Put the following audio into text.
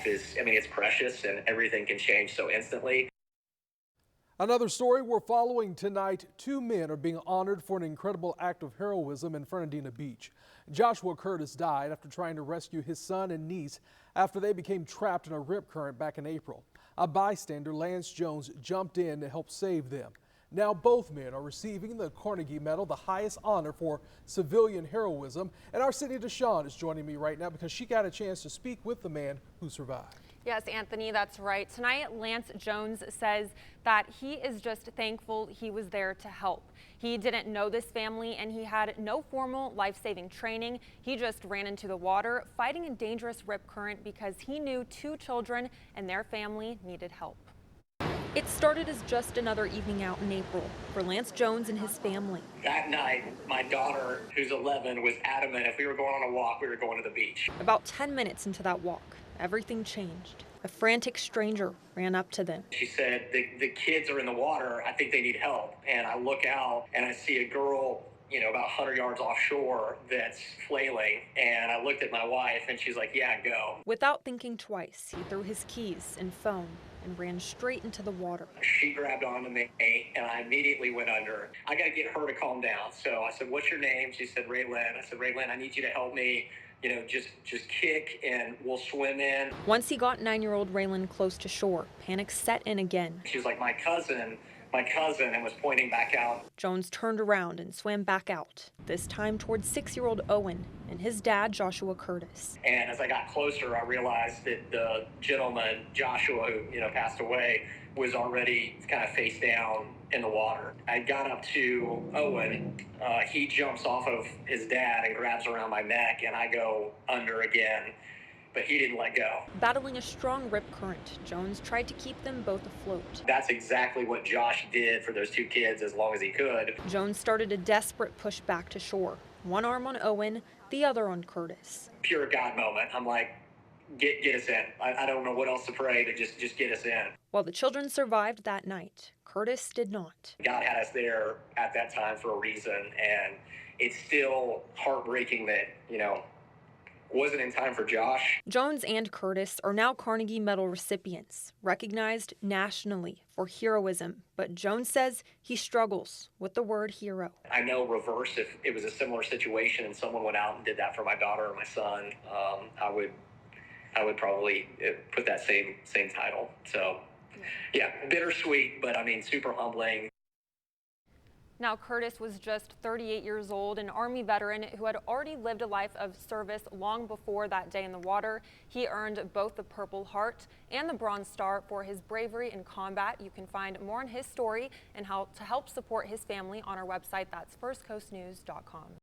life is, I mean, it's precious and everything can change so instantly. Another story we're following tonight. 2 men are being honored for an incredible act of heroism in Fernandina Beach. Joshua Curtis died after trying to rescue his son and niece after they became trapped in a rip current back in April. A bystander, Lance Jones, jumped in to help save them. Now both men are receiving the Carnegie Medal, the highest honor for civilian heroism. And our Cindy Deshawn is joining me right now because she got a chance to speak with the man who survived. Yes, Anthony, that's right. Tonight, Lance Jones says that he is just thankful he was there to help. He didn't know this family and he had no formal life-saving training. He just ran into the water, fighting a dangerous rip current because he knew 2 children and their family needed help. It started as just another evening out in April for Lance Jones and his family. That night, my daughter, who's 11, was adamant if we were going on a walk, we were going to the beach. About 10 minutes into that walk, everything changed. A frantic stranger ran up to them. She said, the kids are in the water. I think they need help. And I look out and I see a girl, about 100 yards offshore that's flailing. And I looked at my wife and she's like, yeah, go. Without thinking twice, he threw his keys and phone and ran straight into the water. She grabbed onto me and I immediately went under. I got to get her to calm down. So I said, what's your name? She said, Raylan. I said, Raylan, I need you to help me. Just kick and we'll swim in. Once he got 9-year-old Raylan close to shore, panic set in again. She was like, my cousin, and was pointing back out. Jones turned around and swam back out, this time towards 6-year-old Owen and his dad, Joshua Curtis. And as I got closer, I realized that the gentleman, Joshua, who passed away, was already kind of face down in the water. I got up to Owen. He jumps off of his dad and grabs around my neck, and I go under again, but he didn't let go. Battling a strong rip current, Jones tried to keep them both afloat. That's exactly what Josh did for those 2 kids as long as he could. Jones started a desperate push back to shore, one arm on Owen, the other on Curtis. Pure God moment. I'm like, get us in. I don't know what else to pray, but just get us in. While the children survived that night, Curtis did not. God had us there at that time for a reason, and it's still heartbreaking that, wasn't in time for Josh. Jones and Curtis are now Carnegie Medal recipients, recognized nationally for heroism, but Jones says he struggles with the word hero. I know reverse, if it was a similar situation and someone went out and did that for my daughter or my son, I would probably put that same title. So, yeah, bittersweet, but I mean, super humbling. Now, Curtis was just 38 years old, an Army veteran who had already lived a life of service long before that day in the water. He earned both the Purple Heart and the Bronze Star for his bravery in combat. You can find more on his story and how to help support his family on our website. That's firstcoastnews.com.